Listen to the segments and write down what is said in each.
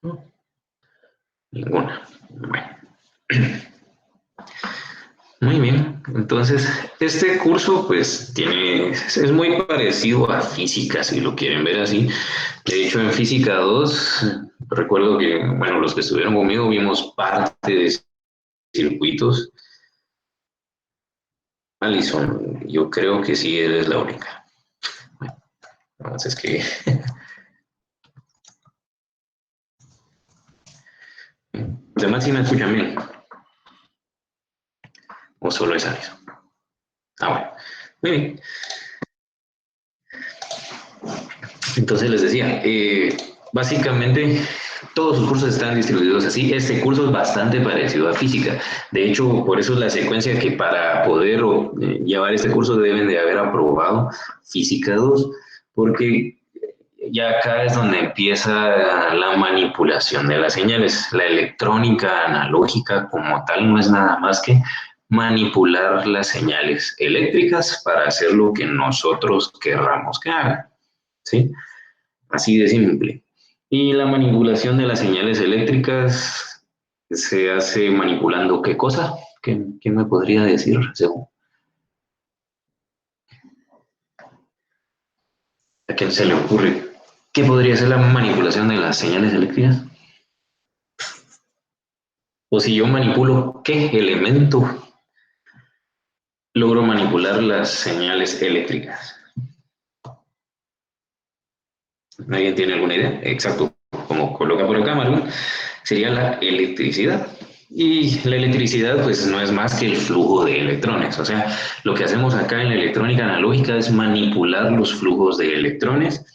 No, ninguna. Bueno. Muy bien, entonces este curso pues es muy parecido a física, si lo quieren ver así. De hecho, en física 2 recuerdo que, bueno, los que estuvieron conmigo vimos parte de circuitos. Alison, yo creo que sí eres la única. Bueno, vamos a escribir. Los demás sí me escuchan bien, o solo es Alison. Ah, bueno, muy bien. Entonces les decía, básicamente todos sus cursos están distribuidos así. Este curso es bastante parecido a física. De hecho, por eso es la secuencia que para poder llevar este curso deben de haber aprobado física 2, porque ya acá es donde empieza la manipulación de las señales. La electrónica analógica como tal no es nada más que manipular las señales eléctricas para hacer lo que nosotros querramos que haga. ¿Sí? Así de simple. Y la manipulación de las señales eléctricas se hace manipulando ¿qué cosa? ¿Qué me podría decir, según? ¿A quién se le ocurre? ¿Qué podría ser la manipulación de las señales eléctricas? O si yo manipulo, ¿qué elemento logro manipular las señales eléctricas? ¿Alguien tiene alguna idea? Exacto, como coloca por acá, Maru, sería la electricidad. Y la electricidad, pues, no es más que el flujo de electrones. O sea, lo que hacemos acá en la electrónica analógica es manipular los flujos de electrones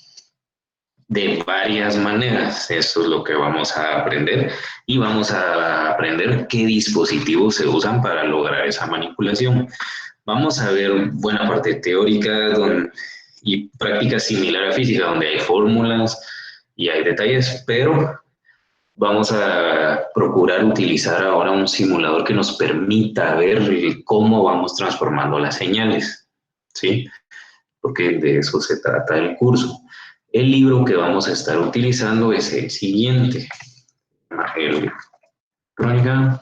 de varias maneras. Eso es lo que vamos a aprender. Y vamos a aprender qué dispositivos se usan para lograr esa manipulación. Vamos a ver buena parte teórica y práctica similar a física, donde hay fórmulas y hay detalles, pero vamos a procurar utilizar ahora un simulador que nos permita ver cómo vamos transformando las señales, ¿sí? Porque de eso se trata el curso. El libro que vamos a estar utilizando es el siguiente, Electrónica,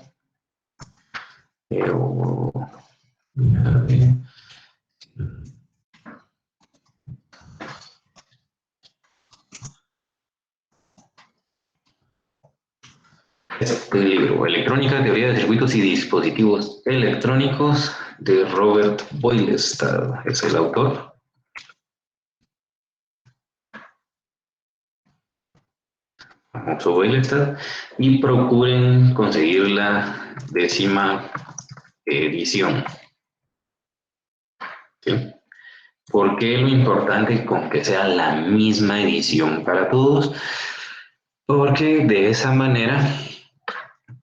este libro, Electrónica, Teoría de Circuitos y Dispositivos Electrónicos, de Robert Boylestad, es el autor. Famoso Boylestad, y procuren conseguir la 10ª edición. ¿Sí? ¿Por qué lo importante con que sea la misma edición para todos? Porque de esa manera,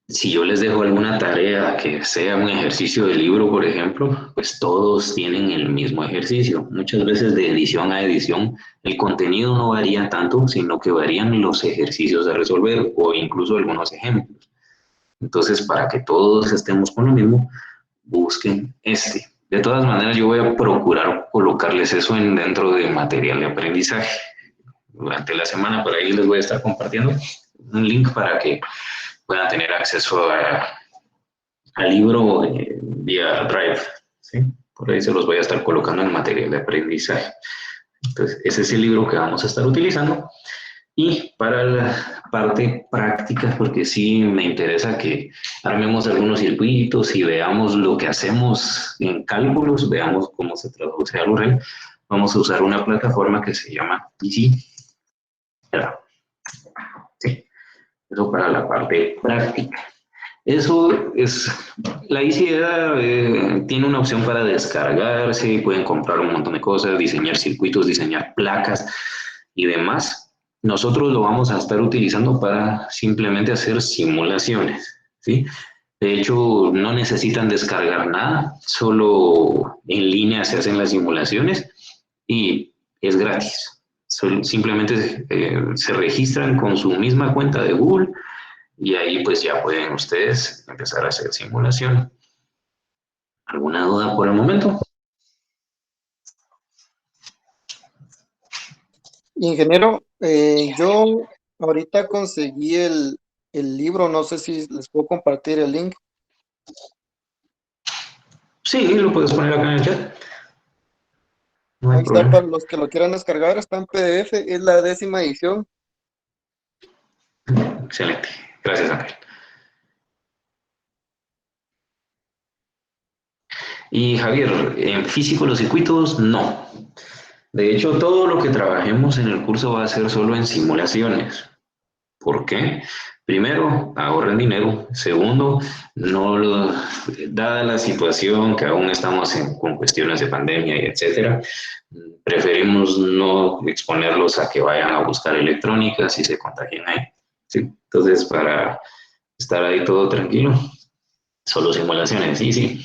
si yo les dejo alguna tarea que sea un ejercicio de libro, por ejemplo, pues todos tienen el mismo ejercicio. Muchas veces de edición a edición el contenido no varía tanto, sino que varían los ejercicios a resolver o incluso algunos ejemplos. Entonces, para que todos estemos con lo mismo, busquen este. De todas maneras, yo voy a procurar colocarles eso dentro del material de aprendizaje. Durante la semana por ahí les voy a estar compartiendo un link para que puedan tener acceso al libro vía Drive. ¿Sí? Por ahí se los voy a estar colocando en material de aprendizaje. Entonces, ese es el libro que vamos a estar utilizando. Y para la parte práctica, porque sí me interesa que armemos algunos circuitos y veamos lo que hacemos en cálculos, veamos cómo se traduce a lo real, vamos a usar una plataforma que se llama Easy. Sí, eso para la parte práctica. Eso es, la ICEDA tiene una opción para descargarse, pueden comprar un montón de cosas, diseñar circuitos, diseñar placas y demás. Nosotros lo vamos a estar utilizando para simplemente hacer simulaciones, ¿sí? De hecho, no necesitan descargar nada, solo en línea se hacen las simulaciones y es gratis. Simplemente se registran con su misma cuenta de Google y ahí pues ya pueden ustedes empezar a hacer simulación. ¿Alguna duda por el momento? Ingeniero, yo Ahorita conseguí el libro, no sé si les puedo compartir el link. Sí, lo puedes poner acá en el chat, no hay Ahí está problema. para los que lo quieran descargar, está en PDF, es la 10ª edición. Excelente. Gracias, Ángel. Y Javier, en físico los circuitos, no. De hecho, todo lo que trabajemos en el curso va a ser solo en simulaciones. ¿Por qué? Primero, ahorren dinero. Segundo, no lo, dada la situación que aún estamos con cuestiones de pandemia y etcétera, preferimos no exponerlos a que vayan a buscar electrónica si se contagian ahí. ¿Sí? Entonces, para estar ahí todo tranquilo, solo simulaciones. Sí, sí.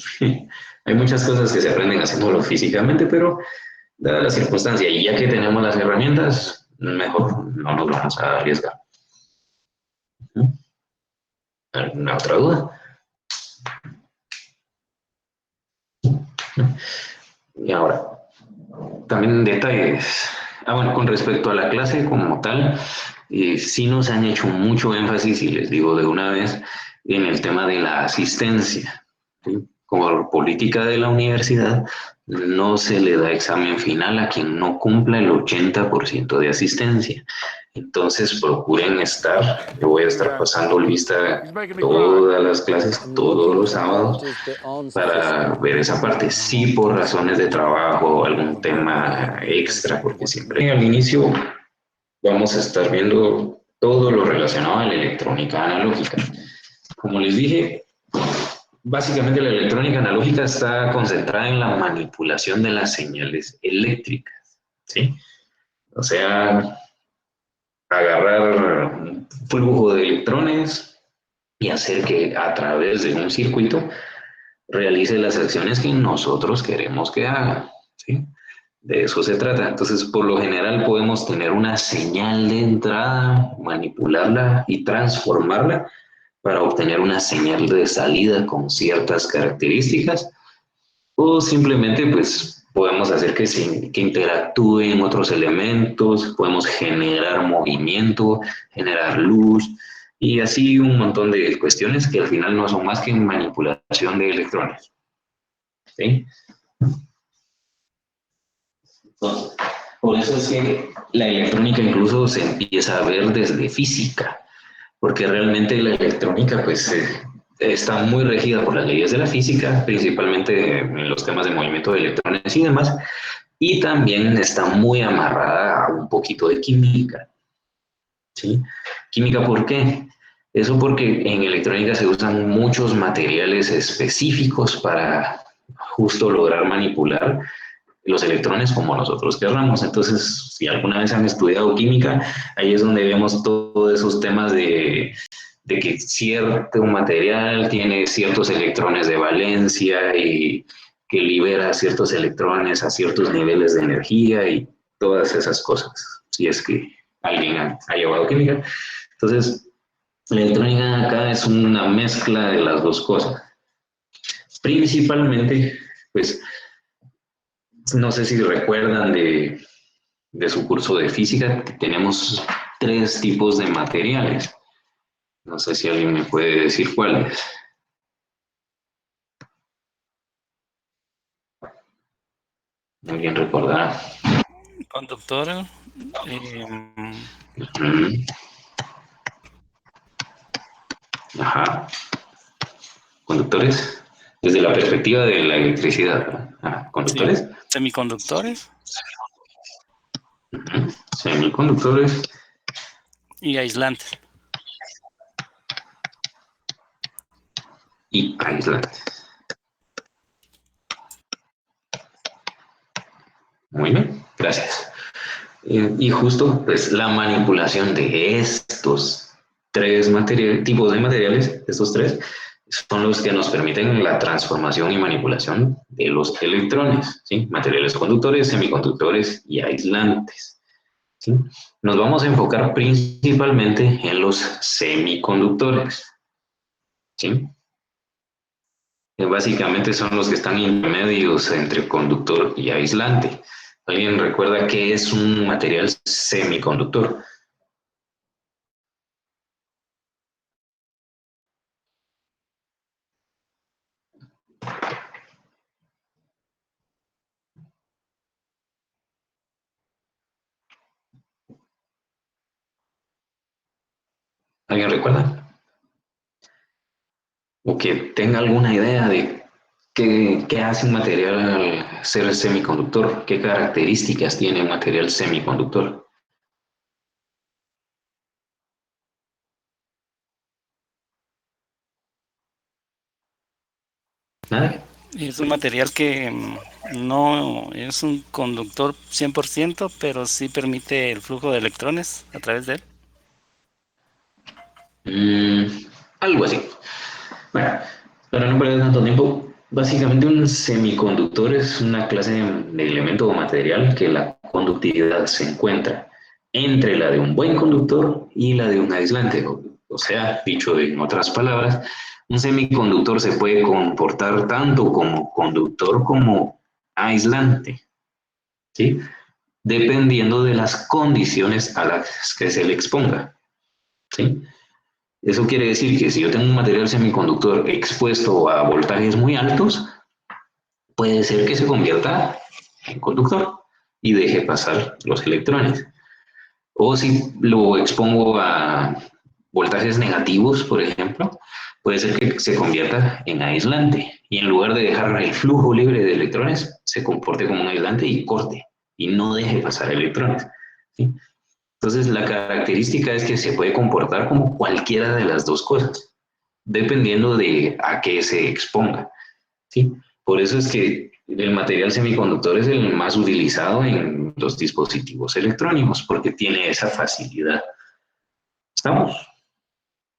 Hay muchas cosas que se aprenden haciéndolo físicamente, pero dada la circunstancia y ya que tenemos las herramientas, mejor no nos vamos a arriesgar. ¿Alguna otra duda? Y ahora, también detalles. Bueno, con respecto a la clase como tal, sí nos han hecho mucho énfasis, y les digo de una vez, en el tema de la asistencia. ¿Sí? Como política de la universidad, no se le da examen final a quien no cumpla el 80% de asistencia. Entonces procuren estar, yo voy a estar pasando lista todas las clases, todos los sábados, para ver esa parte. Sí, por razones de trabajo o algún tema extra, porque siempre al inicio vamos a estar viendo todo lo relacionado a la electrónica analógica. Como les dije, básicamente la electrónica analógica está concentrada en la manipulación de las señales eléctricas, ¿sí? O sea, agarrar un flujo de electrones y hacer que a través de un circuito realice las acciones que nosotros queremos que haga, ¿sí? De eso se trata. Entonces, por lo general podemos tener una señal de entrada, manipularla y transformarla para obtener una señal de salida con ciertas características, o simplemente pues podemos hacer que interactúen otros elementos, podemos generar movimiento, generar luz y así un montón de cuestiones que al final no son más que manipulación de electrones. ¿Sí? Entonces, por eso es que la electrónica incluso se empieza a ver desde física, porque realmente la electrónica pues está muy regida por las leyes de la física, principalmente en los temas de movimiento de electrones y demás, y también está muy amarrada a un poquito de química, ¿sí? Química, ¿por qué? Eso porque en electrónica se usan muchos materiales específicos para justo lograr manipular los electrones como nosotros querramos. Entonces, si alguna vez han estudiado química, ahí es donde vemos todos esos temas de que cierto material tiene ciertos electrones de valencia y que libera ciertos electrones a ciertos niveles de energía y todas esas cosas, si es que alguien ha llevado química. Entonces, la electrónica acá es una mezcla de las dos cosas. Principalmente, pues, no sé si recuerdan de su curso de física, que tenemos tres tipos de materiales. No sé si alguien me puede decir cuáles. ¿Alguien recordará? Conductor, eh, Mm, ajá. Conductores. Desde la perspectiva de la electricidad, ¿no? Ajá. sí, Conductores. semiconductores Ujú. Semiconductores y aislantes. y aislantes. Muy bien, gracias. Y justo, pues, la manipulación de estos tres tipos de materiales, estos tres, son los que nos permiten la transformación y manipulación de los electrones, ¿sí? Materiales conductores, semiconductores y aislantes, ¿sí? Nos vamos a enfocar principalmente en los semiconductores, ¿sí? Que básicamente son los que están intermedios entre conductor y aislante. ¿Alguien recuerda qué es un material semiconductor? ¿Alguien recuerda? O que tenga alguna idea de qué hace un material al ser semiconductor, qué características tiene un material semiconductor. ¿Nada? Es un material que no es un conductor 100%, pero sí permite el flujo de electrones a través de él. Mm, algo así. Bueno, para no perder tanto tiempo, básicamente un semiconductor es una clase de elemento o material que la conductividad se encuentra entre la de un buen conductor y la de un aislante. O sea, dicho en otras palabras, un semiconductor se puede comportar tanto como conductor como aislante, ¿sí? Dependiendo de las condiciones a las que se le exponga, ¿sí? Eso quiere decir que si yo tengo un material semiconductor expuesto a voltajes muy altos, puede ser que se convierta en conductor y deje pasar los electrones. O si lo expongo a voltajes negativos, por ejemplo, puede ser que se convierta en aislante y en lugar de dejar el flujo libre de electrones, se comporte como un aislante y corte y no deje pasar electrones, ¿sí? Entonces, la característica es que se puede comportar como cualquiera de las dos cosas, dependiendo de a qué se exponga, ¿sí? Por eso es que el material semiconductor es el más utilizado en los dispositivos electrónicos, porque tiene esa facilidad. ¿Estamos?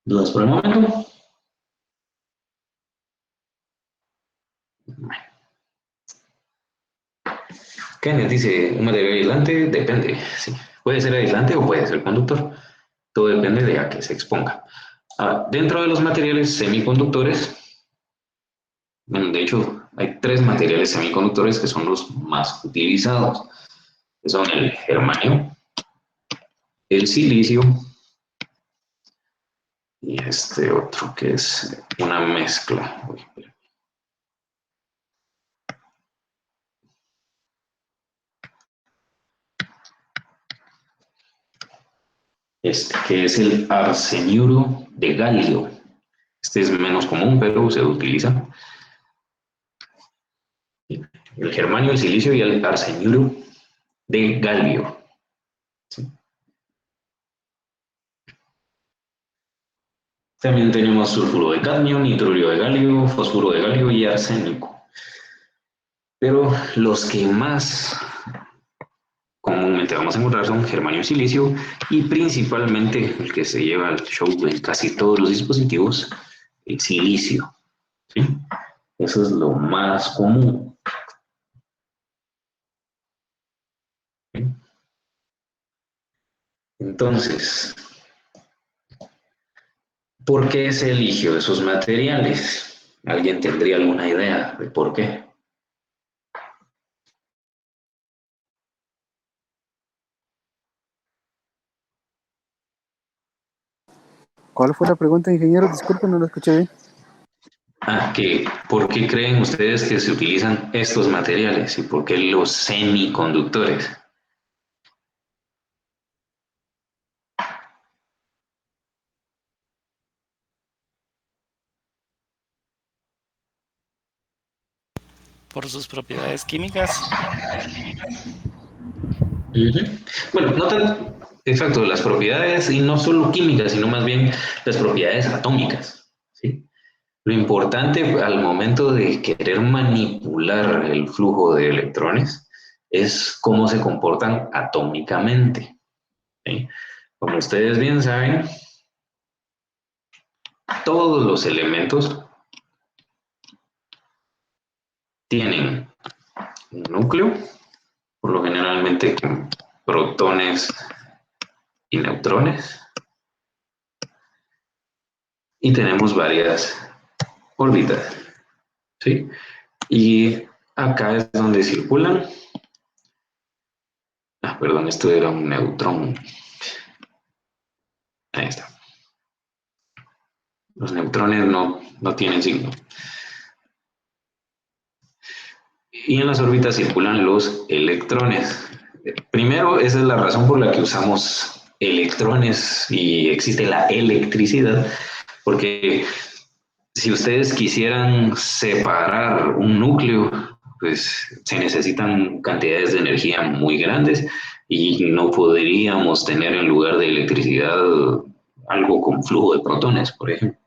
¿Dudas por el momento? Kenneth dice, un material aislante depende, sí. Puede ser aislante o puede ser conductor. Todo depende de a qué se exponga. Ahora, dentro de los materiales semiconductores, bueno, de hecho, hay tres materiales semiconductores que son los más utilizados, que son el germanio, el silicio y este otro que es una mezcla. Este que es el arseniuro de galio. Este es menos común, pero se utiliza. El germanio, el silicio y el arseniuro de galio. ¿Sí? También tenemos sulfuro de cadmio, nitruro de galio, fósforo de galio y arsénico. Pero los que más comúnmente vamos a encontrar son germanio y silicio y principalmente el que se lleva al show en casi todos los dispositivos, el silicio, ¿sí? Eso es lo más común, ¿sí? Entonces, ¿por qué se eligió esos materiales? ¿Alguien tendría alguna idea de por qué? ¿Cuál fue la pregunta, ingeniero? Disculpe, no lo escuché bien. ¿Por qué creen ustedes que se utilizan estos materiales y por qué los semiconductores? Por sus propiedades químicas. Bueno, no tan exacto, las propiedades, y no solo químicas, sino más bien las propiedades atómicas, ¿sí? Lo importante al momento de querer manipular el flujo de electrones es cómo se comportan atómicamente, ¿sí? Como ustedes bien saben, todos los elementos tienen un núcleo, por lo generalmente con protones y neutrones, y tenemos varias órbitas, ¿sí? Y acá es donde circulan. Perdón, esto era un neutrón. Ahí está. Los neutrones no tienen signo. Y en las órbitas circulan los electrones. Primero, esa es la razón por la que usamos electrones y existe la electricidad, porque si ustedes quisieran separar un núcleo, pues se necesitan cantidades de energía muy grandes y no podríamos tener en lugar de electricidad algo con flujo de protones, por ejemplo.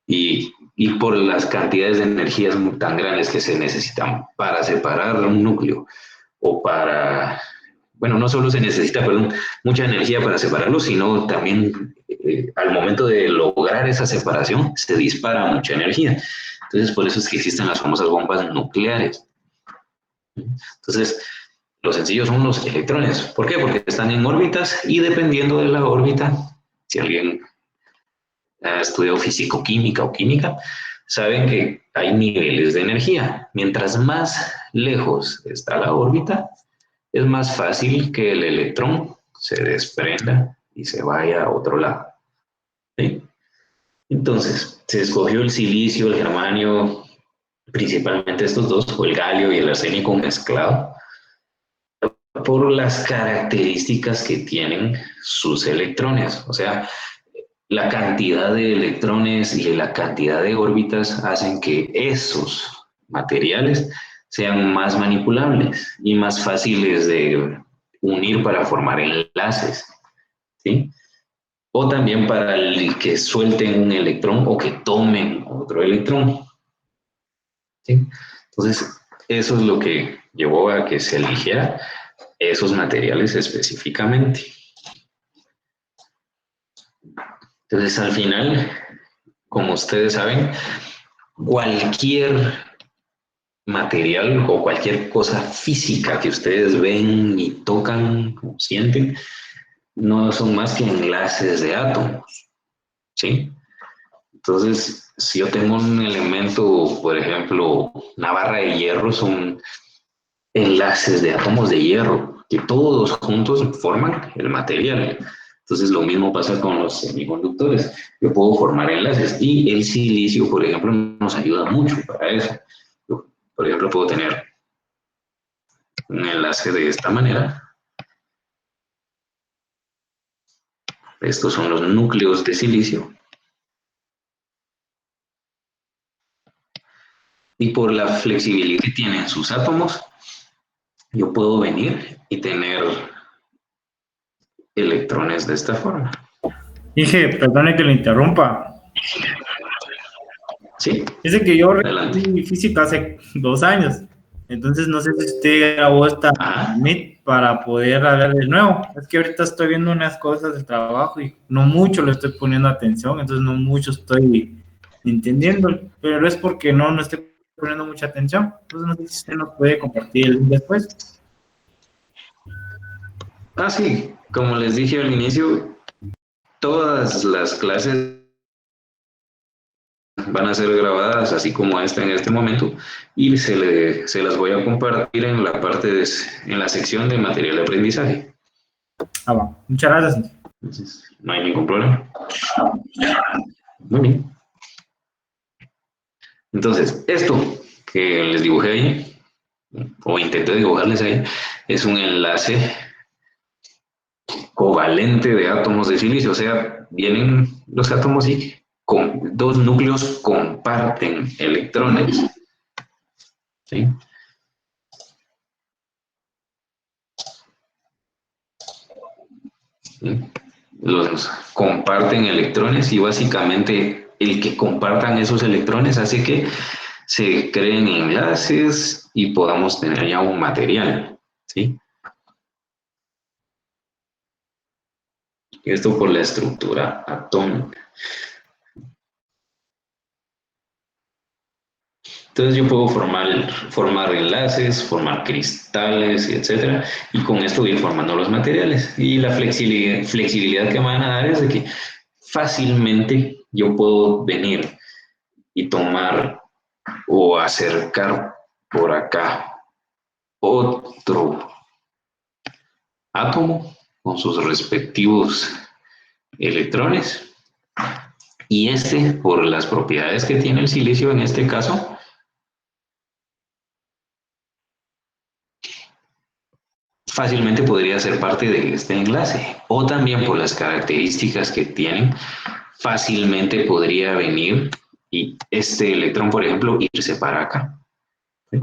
Y por las cantidades de energías tan grandes que se necesitan para separar un núcleo o para, bueno, no solo se necesita, perdón, mucha energía para separarlo, sino también al momento de lograr esa separación se dispara mucha energía. Entonces, por eso es que existen las famosas bombas nucleares. Entonces, lo sencillo son los electrones. ¿Por qué? Porque están en órbitas y dependiendo de la órbita, si alguien ha estudiado físico-química o química, saben que hay niveles de energía. Mientras más lejos está la órbita, es más fácil que el electrón se desprenda y se vaya a otro lado. ¿Sí? Entonces, se escogió el silicio, el germanio, principalmente estos dos, o el galio y el arsénico mezclado, por las características que tienen sus electrones. O sea, la cantidad de electrones y la cantidad de órbitas hacen que esos materiales sean más manipulables y más fáciles de unir para formar enlaces, ¿sí? O también para el que suelten un electrón o que tomen otro electrón, ¿sí? Entonces, eso es lo que llevó a que se eligiera esos materiales específicamente. Entonces, al final, como ustedes saben, cualquier material o cualquier cosa física que ustedes ven y tocan o sienten, no son más que enlaces de átomos, ¿sí? Entonces, si yo tengo un elemento, por ejemplo, una barra de hierro, son enlaces de átomos de hierro que todos juntos forman el material. Entonces, lo mismo pasa con los semiconductores. Yo puedo formar enlaces y el silicio, por ejemplo, nos ayuda mucho para eso. Yo, por ejemplo, puedo tener un enlace de esta manera. Estos son los núcleos de silicio. Y por la flexibilidad que tienen sus átomos, yo puedo venir y tener electrones de esta forma. Dije, perdone que le interrumpa. ¿Sí? Dice que yo Adelante. repetí física hace 2 años. Entonces no sé si usted grabó esta Meet para poder hablar de nuevo. Es que ahorita estoy viendo unas cosas del trabajo y no mucho le estoy poniendo atención, entonces no mucho estoy entendiendo, pero es porque no estoy poniendo mucha atención. Entonces no sé si usted nos puede compartir el link después. Sí, como les dije al inicio, todas las clases van a ser grabadas, así como esta en este momento, y se las voy a compartir en la en la sección de material de aprendizaje. Va. Muchas gracias. Entonces, no hay ningún problema. Muy bien. Entonces, esto que les dibujé ahí, o intenté dibujarles ahí, es un enlace covalente de átomos de silicio. O sea, vienen los átomos y con dos núcleos comparten electrones. ¿Sí? Los comparten electrones y básicamente el que compartan esos electrones hace que se creen enlaces y podamos tener ya un material, ¿sí? Esto por la estructura atómica. Entonces yo puedo formar enlaces, formar cristales, etcétera, y con esto ir formando los materiales. Y la flexibilidad que me van a dar es de que fácilmente yo puedo venir y tomar o acercar por acá otro átomo con sus respectivos electrones, y este, por las propiedades que tiene el silicio en este caso, fácilmente podría ser parte de este enlace. O también por las características que tienen, fácilmente podría venir y este electrón, por ejemplo, irse para acá. ¿Sí?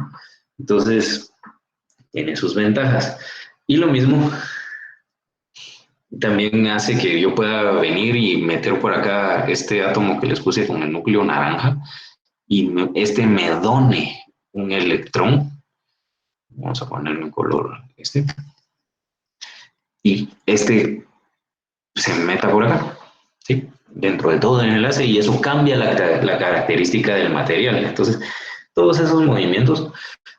Entonces, tiene sus ventajas. Y lo mismo también hace que yo pueda venir y meter por acá este átomo que les puse con el núcleo naranja y este me done un electrón. Vamos a ponerle un color este. Y este se meta por acá, ¿sí? Dentro de todo el enlace y eso cambia la característica del material. Entonces, todos esos movimientos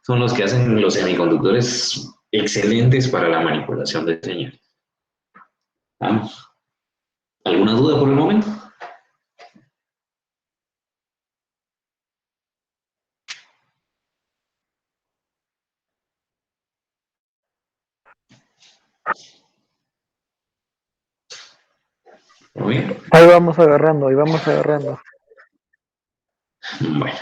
son los que hacen los semiconductores excelentes para la manipulación de señales. Vamos. ¿Alguna duda por el momento? Muy bien. Ahí vamos agarrando, ahí vamos agarrando. Bueno,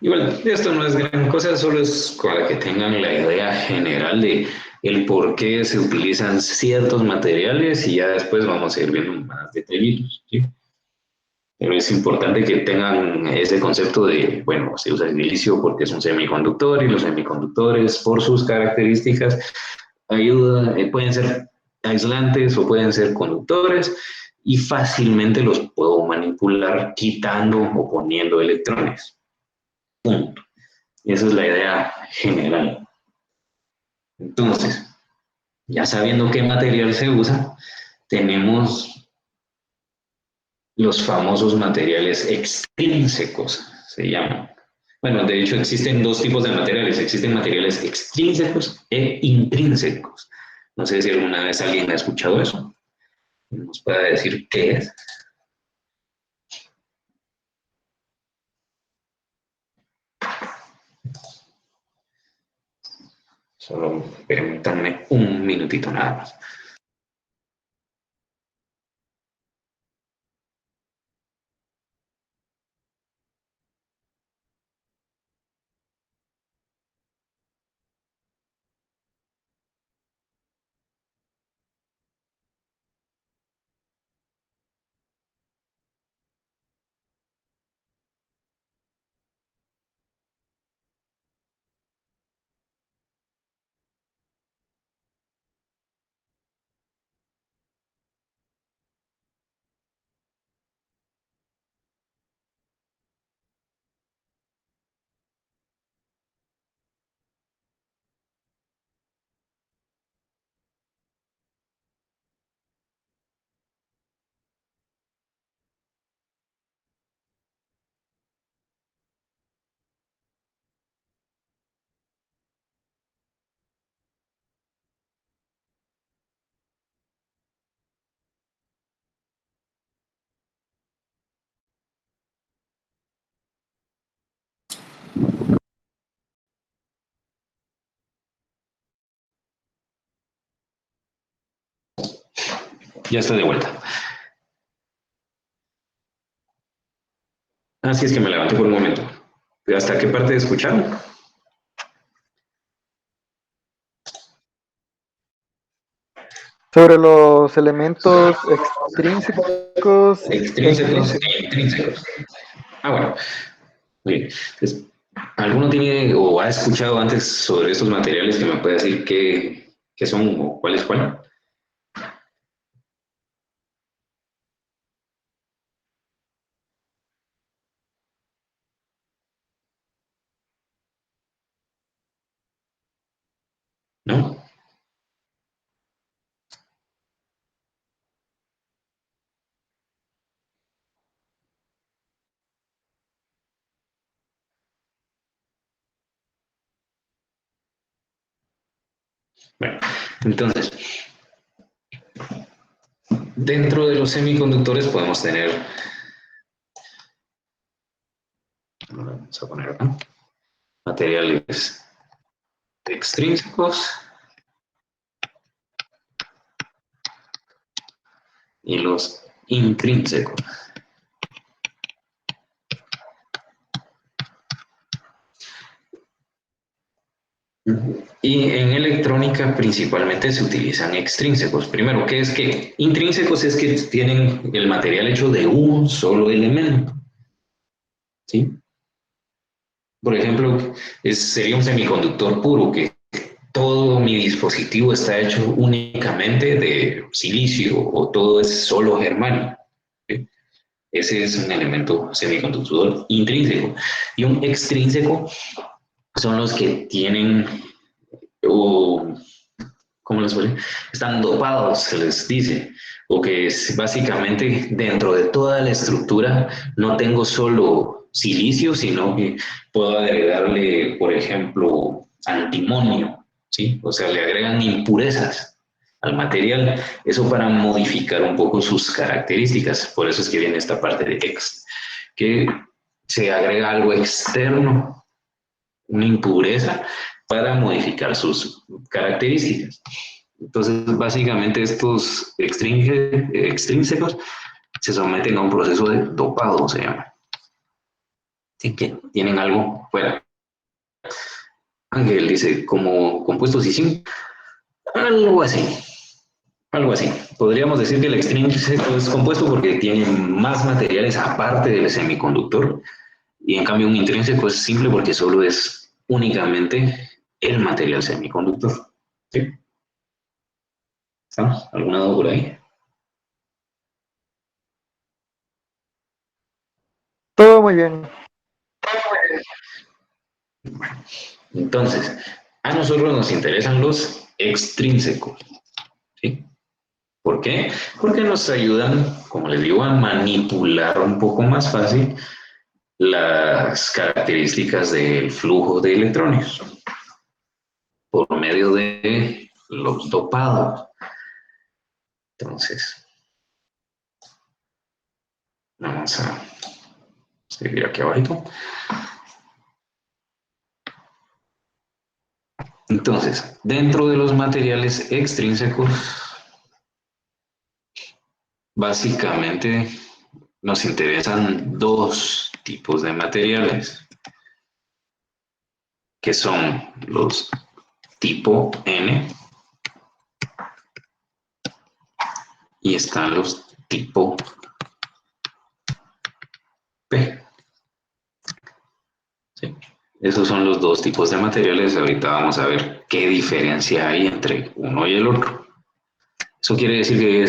igual, esto no es gran cosa, solo es para que tengan la idea general de el por qué se utilizan ciertos materiales y ya después vamos a ir viendo más detallitos, ¿sí? Pero es importante que tengan ese concepto de, bueno, se usa el silicio porque es un semiconductor y los semiconductores, por sus características, pueden ser aislantes o pueden ser conductores y fácilmente los puedo manipular quitando o poniendo electrones. Punto. Esa es la idea general. Entonces, ya sabiendo qué material se usa, tenemos los famosos materiales extrínsecos, se llaman. Bueno, de hecho existen dos tipos de materiales. Existen materiales extrínsecos e intrínsecos. No sé si alguna vez alguien ha escuchado eso. ¿Nos puede decir qué es? Solo permítanme un minutito nada más. Ya estoy de vuelta. Así es que me levanté por un momento. ¿Hasta qué parte escucharon? Sobre los elementos extrínsecos e Extrínsecos intrínsecos. e intrínsecos. Bueno. Muy bien. Entonces, ¿alguno tiene o ha escuchado antes sobre estos materiales que me puede decir qué son o cuál es cuál? ¿No? Bueno, entonces, dentro de los semiconductores podemos tener, vamos a poner acá, materiales extrínsecos y los intrínsecos. Y en electrónica principalmente se utilizan extrínsecos. Primero, ¿qué es que? Intrínsecos es que tienen el material hecho de un solo elemento, ¿sí? Por ejemplo, sería un semiconductor puro, que todo mi dispositivo está hecho únicamente de silicio o todo es solo germanio, ¿sí? Ese es un elemento semiconductor intrínseco. Y un extrínseco son los que tienen, o ¿cómo les puede? Están dopados, se les dice, o que es básicamente dentro de toda la estructura no tengo solo silicio, sino que puedo agregarle, por ejemplo, antimonio, ¿sí? O sea, le agregan impurezas al material, eso para modificar un poco sus características. Por eso es que viene esta parte de ex, que se agrega algo externo, una impureza, para modificar sus características. Entonces, básicamente estos extrínsecos se someten a un proceso de dopado, se llama. Así que tienen algo fuera. Ángel dice, como compuestos y sin, algo así. Algo así. Podríamos decir que el extrínseco es compuesto porque tiene más materiales aparte del semiconductor, y en cambio un intrínseco es simple porque solo es únicamente el material semiconductor. ¿Sí? ¿Estamos? ¿Alguna duda por ahí? Todo muy bien. Entonces, a nosotros nos interesan los extrínsecos, ¿sí? ¿Por qué? Porque nos ayudan, como les digo, a manipular un poco más fácil las características del flujo de electrones por medio de los dopados. Entonces, vamos a seguir aquí abajo. Entonces, dentro de los materiales extrínsecos, básicamente nos interesan dos tipos de materiales, que son los tipo N y están los tipo P. ¿Sí? Esos son los dos tipos de materiales. Ahorita vamos a ver qué diferencia hay entre uno y el otro. Eso quiere decir que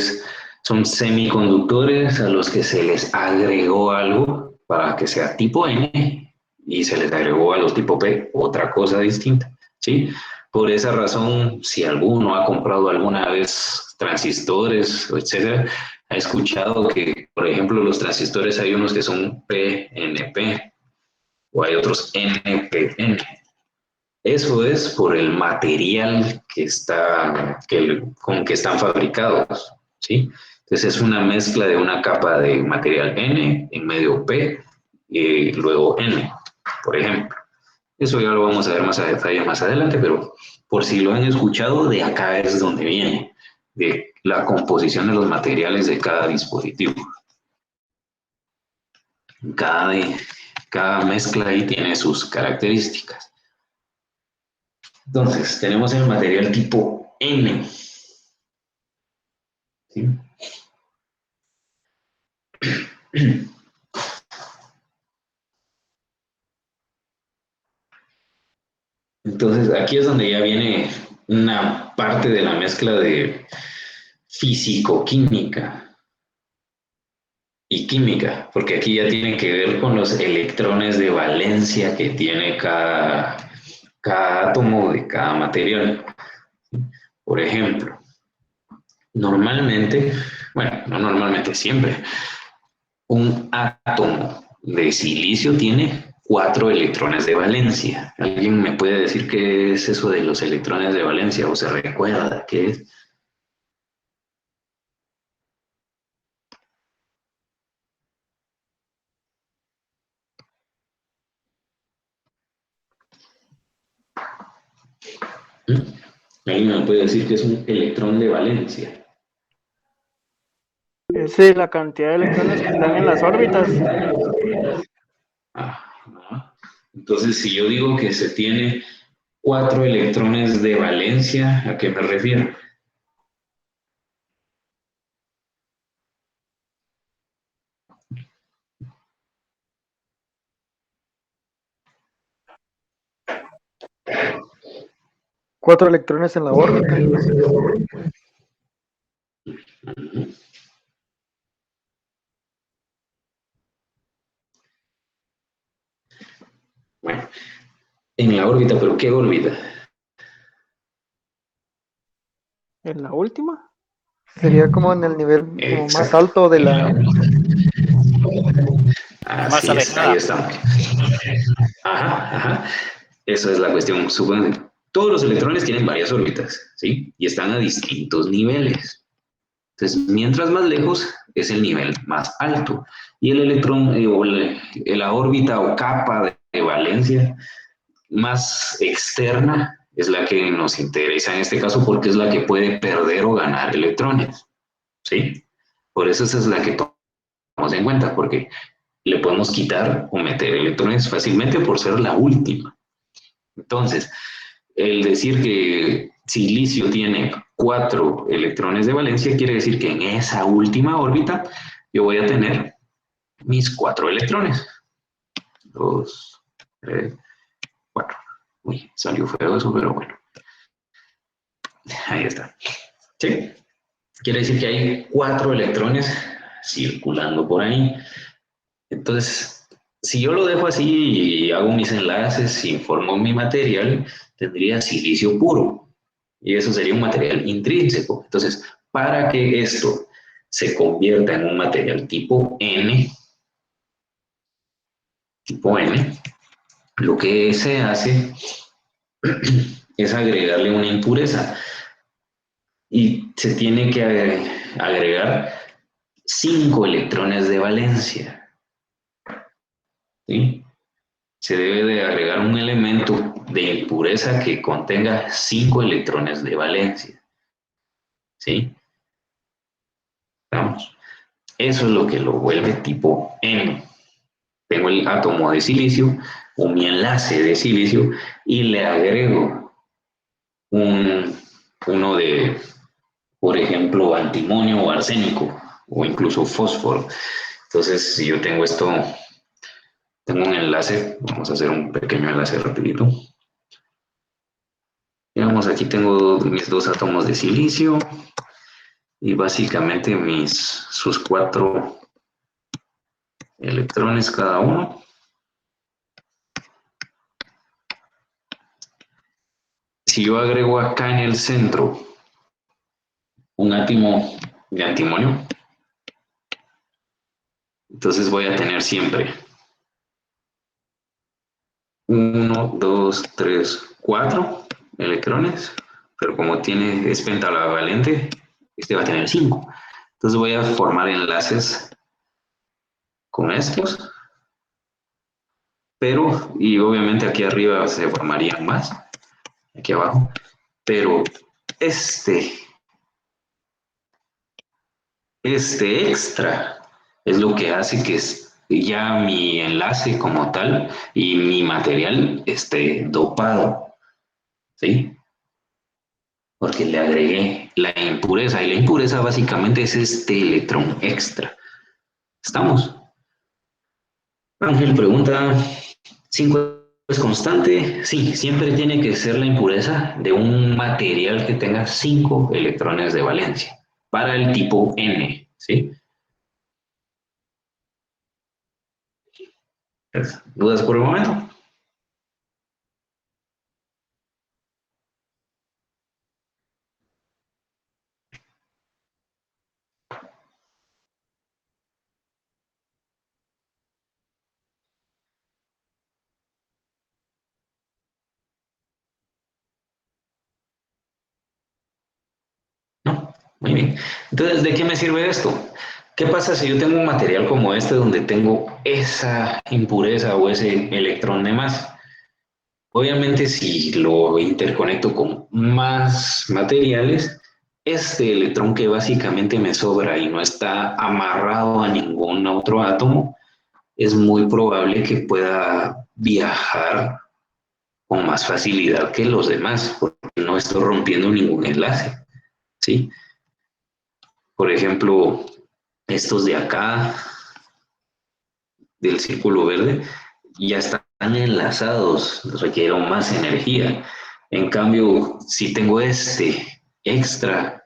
son semiconductores a los que se les agregó algo para que sea tipo N y se les agregó a los tipo P otra cosa distinta, ¿sí? Por esa razón, si alguno ha comprado alguna vez transistores, etcétera, ha escuchado que, por ejemplo, los transistores hay unos que son PNP o hay otros NPN. Eso es por el material con que están fabricados, ¿sí? Entonces es una mezcla de una capa de material N, en medio P, y luego N, por ejemplo. Eso ya lo vamos a ver más a detalle más adelante, pero por si lo han escuchado, de acá es donde viene, de la composición de los materiales de cada dispositivo. Cada mezcla ahí tiene sus características. Entonces, tenemos el material tipo N. ¿Sí? Entonces, aquí es donde ya viene una parte de la mezcla de físico-química y química, porque aquí ya tiene que ver con los electrones de valencia que tiene cada átomo de cada material. Por ejemplo, normalmente, bueno, no normalmente, siempre, un átomo de silicio tiene 4 electrones de valencia. ¿Alguien me puede decir qué es eso de los electrones de valencia o se recuerda qué es? ¿Alguien me puede decir qué es un electrón de valencia? Es la cantidad de electrones que están en las órbitas. Ajá. Entonces, si yo digo que se tiene 4 electrones de valencia, ¿a qué me refiero? Cuatro electrones en la órbita. Bueno, en la órbita, ¿pero qué órbita? En la última. Sería como en el nivel como más Exacto, alto de en la la... órbita. La más Así es, ahí alejada. estamos. Ajá, ajá. Esa es la cuestión. Todos los electrones tienen varias órbitas, ¿sí? Y están a distintos niveles. Entonces, mientras más lejos, es el nivel más alto. Y el electrón, la órbita o capa de valencia más externa es la que nos interesa en este caso porque es la que puede perder o ganar electrones, ¿sí? Por eso esa es la que tomamos en cuenta, porque le podemos quitar o meter electrones fácilmente por ser la última. Entonces, el decir que silicio tiene 4 electrones de valencia quiere decir que en esa última órbita yo voy a tener mis 4 electrones. 2, 3, 4. Uy, salió feo eso, pero bueno. Ahí está. ¿Sí? Quiere decir que hay 4 electrones circulando por ahí. Entonces, si yo lo dejo así y hago mis enlaces y formo mi material, tendría silicio puro. Y eso sería un material intrínseco. Entonces, para que esto se convierta en un material tipo N, lo que se hace es agregarle una impureza. Y se tiene que agregar 5 electrones de valencia, ¿sí? Se debe de agregar un elemento de impureza que contenga 5 electrones de valencia, ¿sí? Vamos. Eso es lo que lo vuelve tipo N. Tengo el átomo de silicio o mi enlace de silicio y le agrego uno de, por ejemplo, antimonio o arsénico o incluso fósforo. Entonces, si yo tengo esto, tengo un enlace, vamos a hacer un pequeño enlace rapidito. Digamos, aquí tengo mis 2 átomos de silicio y básicamente sus 4 electrones cada uno. Si yo agrego acá en el centro un átomo de antimonio, entonces voy a tener siempre 1, 2, 3, 4 electrones, pero como es pentavalente, este va a tener 5. Entonces voy a formar enlaces con estos, pero, y obviamente aquí arriba se formarían más, aquí abajo, pero este extra es lo que hace que ya mi enlace como tal y mi material esté dopado, ¿sí? Porque le agregué la impureza y la impureza básicamente es este electrón extra. ¿Estamos? Ángel pregunta, ¿5 es constante? Sí, siempre tiene que ser la impureza de un material que tenga 5 electrones de valencia para el tipo N, ¿sí? ¿Dudas por el momento? No, muy bien. Entonces, ¿de qué me sirve esto? ¿Qué pasa si yo tengo un material como este donde tengo esa impureza o ese electrón de más? Obviamente, si lo interconecto con más materiales, este electrón que básicamente me sobra y no está amarrado a ningún otro átomo, es muy probable que pueda viajar con más facilidad que los demás, porque no estoy rompiendo ningún enlace, ¿sí? Por ejemplo, estos de acá, del círculo verde, ya están enlazados, requieren más energía. En cambio, si tengo este extra,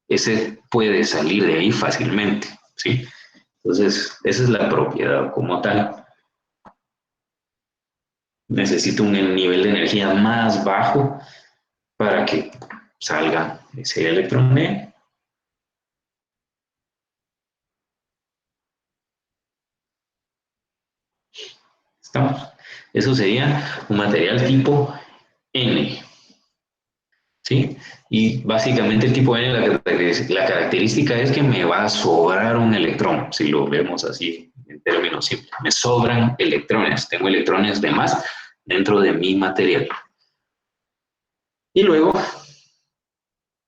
ese puede salir de ahí fácilmente, ¿sí? Entonces, esa es la propiedad como tal. Necesito un nivel de energía más bajo para que salga ese electrón E. ¿Estamos? Eso sería un material tipo N, ¿sí? Y básicamente el tipo N, la característica es que me va a sobrar un electrón, si lo vemos así en términos simples. Me sobran electrones, tengo electrones de más dentro de mi material. Y luego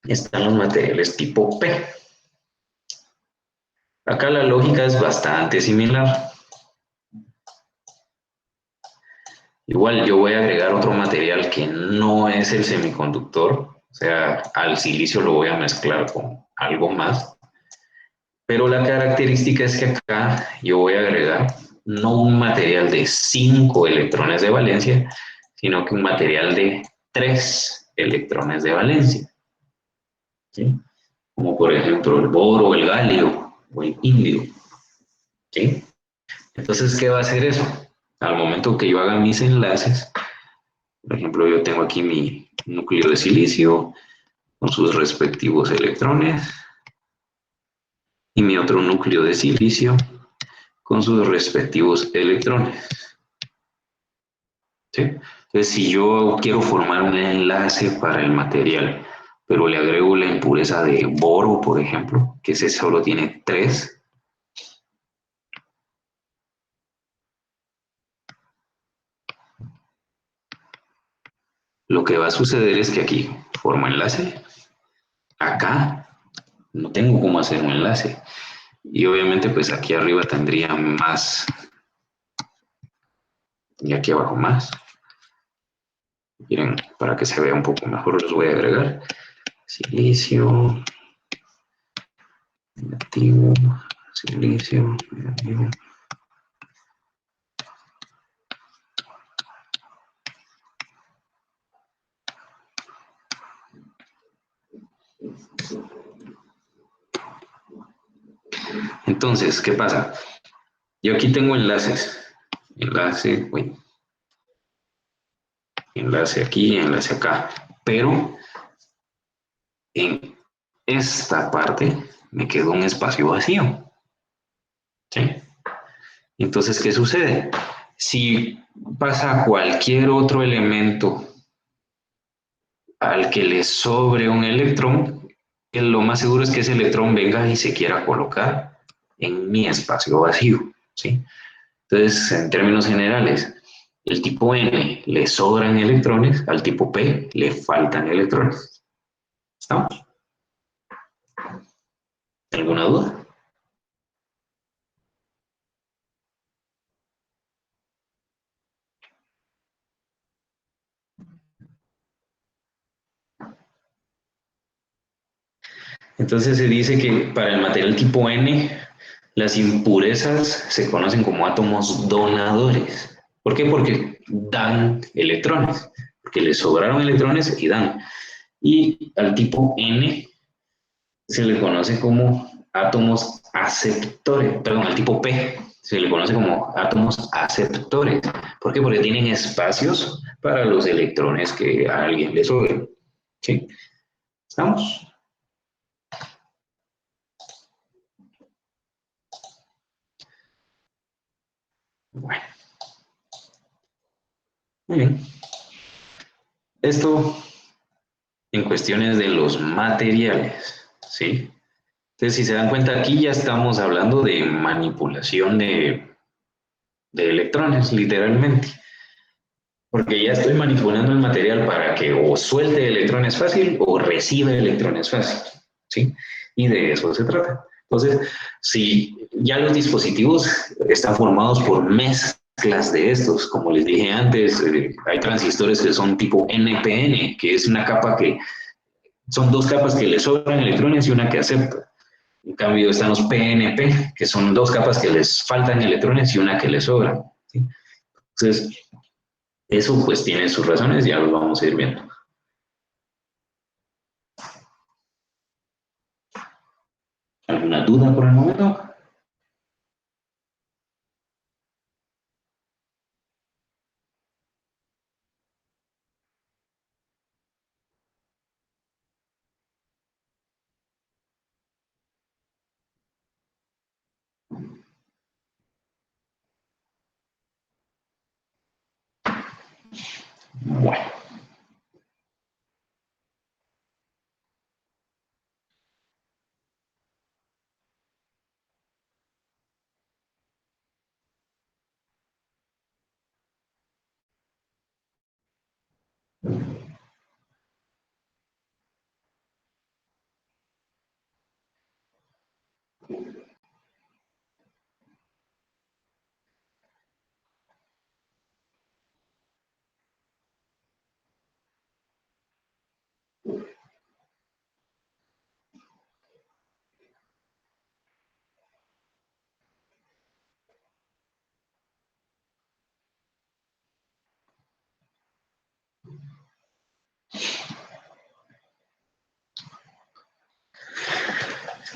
están los materiales tipo P. Acá la lógica es bastante similar. Igual yo voy a agregar otro material que no es el semiconductor, o sea, al silicio lo voy a mezclar con algo más. Pero la característica es que acá yo voy a agregar no un material de 5 electrones de valencia, sino que un material de 3 electrones de valencia, ¿sí? Como por ejemplo el boro, el galio o el indio, ¿sí? Entonces, ¿qué va a hacer eso? Al momento que yo haga mis enlaces, por ejemplo, yo tengo aquí mi núcleo de silicio con sus respectivos electrones y mi otro núcleo de silicio con sus respectivos electrones, ¿sí? Entonces, si yo quiero formar un enlace para el material, pero le agrego la impureza de boro, por ejemplo, que ese solo tiene 3, lo que va a suceder es que aquí formo enlace, acá no tengo cómo hacer un enlace, y obviamente pues aquí arriba tendría más, y aquí abajo más. Miren, para que se vea un poco mejor los voy a agregar. Silicio, negativo, silicio, negativo. Entonces, ¿qué pasa? Yo aquí tengo enlaces. Enlace, uy, enlace aquí, enlace acá. Pero en esta parte me quedó un espacio vacío, ¿sí? Entonces, ¿qué sucede? Si pasa cualquier otro elemento al que le sobre un electrón, lo más seguro es que ese electrón venga y se quiera colocar en mi espacio vacío, ¿sí? Entonces, en términos generales, el tipo N le sobran electrones, al tipo P le faltan electrones. ¿Estamos? ¿Alguna duda? Entonces se dice que para el material tipo N, las impurezas se conocen como átomos donadores. ¿Por qué? Porque dan electrones, porque le sobraron electrones y dan. Y al tipo N se le conoce como átomos aceptores, perdón, al tipo P se le conoce como átomos aceptores. ¿Por qué? Porque tienen espacios para los electrones que a alguien le sobren. ¿Sí? ¿Estamos? Bueno. Muy bien. Esto en cuestiones de los materiales, ¿sí? Entonces, si se dan cuenta, aquí ya estamos hablando de manipulación de electrones, literalmente. Porque ya estoy manipulando el material para que o suelte electrones fácil o reciba electrones fácil, ¿sí? Y de eso se trata. Entonces, si ya los dispositivos están formados por mezclas mezclas de estos. Como les dije antes, hay transistores que son tipo NPN, que es una capa que son dos capas que le sobran electrones y una que acepta. En cambio están los PNP, que son dos capas que les faltan electrones y una que les sobra, ¿sí? Entonces, eso pues tiene sus razones, ya lo vamos a ir viendo. ¿Alguna duda por el momento? Bueno.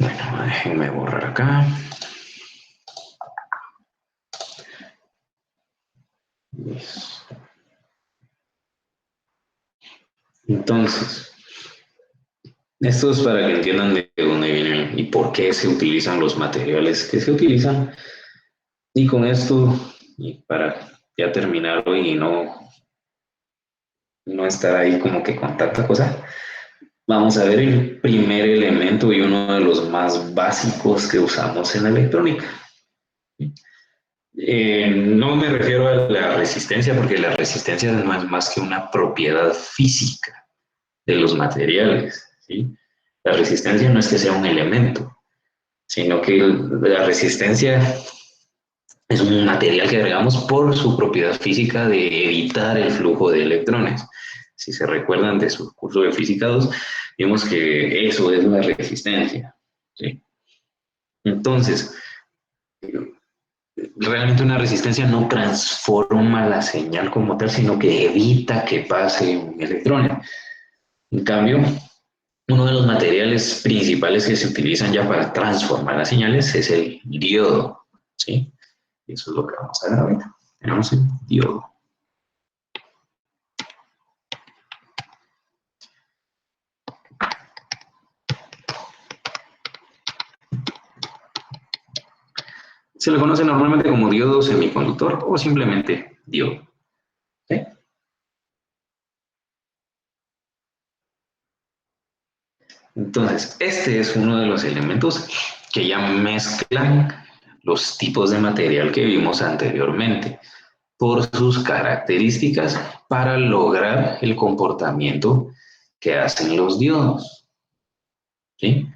Bueno, déjenme borrar acá. Entonces, esto es para que entiendan de dónde vienen y por qué se utilizan los materiales que se utilizan. Y con esto, y para ya terminar hoy y no estar ahí como que con tanta cosa, vamos a ver el primer elemento y uno de los más básicos que usamos en la electrónica. No me refiero a la resistencia, porque la resistencia no es más que una propiedad física de los materiales, ¿sí? La resistencia no es que sea un elemento, sino que la resistencia es un material que agregamos por su propiedad física de evitar el flujo de electrones. Si se recuerdan de su curso de física 2, vimos que eso es la resistencia, ¿sí? Entonces, realmente una resistencia no transforma la señal como tal, sino que evita que pase un electrón. En cambio, uno de los materiales principales que se utilizan ya para transformar las señales es el diodo, ¿sí? Eso es lo que vamos a ver ahorita. Tenemos el diodo. Se le conoce normalmente como diodo semiconductor o simplemente diodo, ¿sí? Entonces, este es uno de los elementos que ya mezclan los tipos de material que vimos anteriormente por sus características para lograr el comportamiento que hacen los diodos, ¿sí?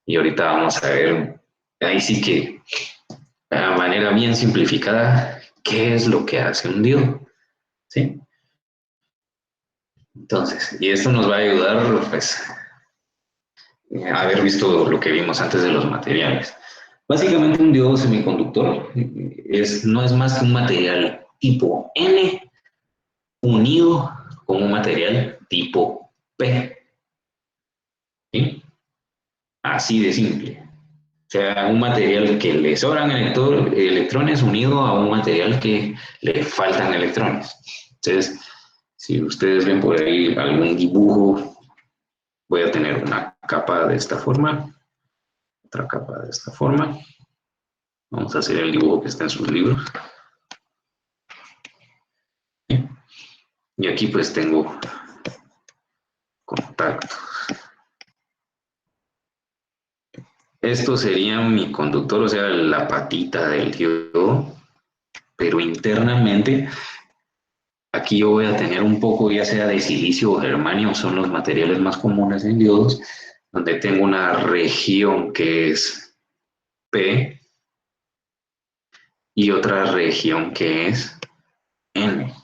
Y ahorita vamos a ver, ahí sí que de manera bien simplificada, qué es lo que hace un diodo, ¿sí? Entonces, y esto nos va a ayudar, pues, a haber visto lo que vimos antes de los materiales. Básicamente un diodo semiconductor no es más que un material tipo N unido con un material tipo P, ¿sí? Así de simple. O sea, un material que le sobran electrones unido a un material que le faltan electrones. Entonces, si ustedes ven por ahí algún dibujo, voy a tener una capa de esta forma, otra capa de esta forma. Vamos a hacer el dibujo que está en sus libros. Y aquí pues tengo contactos. Esto sería mi conductor, o sea, la patita del diodo, pero internamente aquí yo voy a tener un poco ya sea de silicio o germanio, son los materiales más comunes en diodos, donde tengo una región que es P y otra región que es N,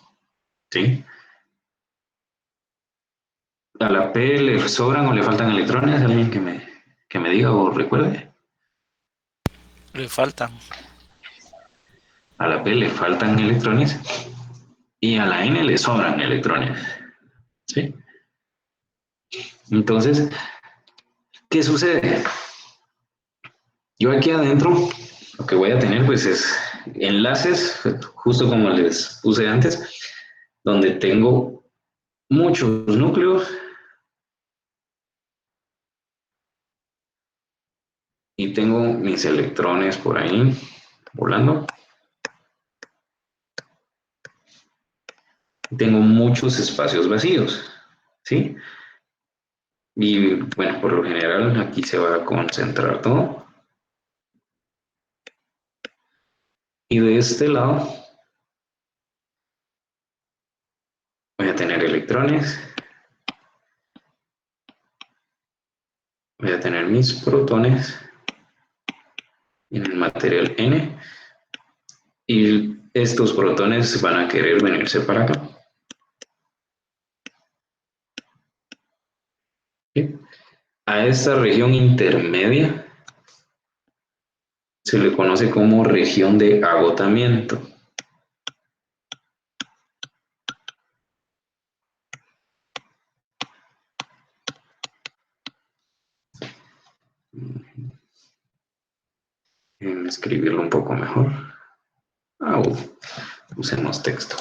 ¿sí? ¿A la P le sobran o le faltan electrones? ¿Alguien que me diga o recuerde? Le faltan. A la P le faltan electrones y a la N le sobran electrones, ¿sí? Entonces, ¿qué sucede? Yo aquí adentro lo que voy a tener pues es enlaces, justo como les puse antes, donde tengo muchos núcleos y tengo mis electrones por ahí volando. Tengo muchos espacios vacíos, ¿sí? Y bueno, por lo general aquí se va a concentrar todo. Y de este lado voy a tener electrones, voy a tener mis protones en el material N y estos protones van a querer venirse para acá. ¿Sí? A esta región intermedia se le conoce como región de agotamiento. Escribirlo un poco mejor. Usemos texto.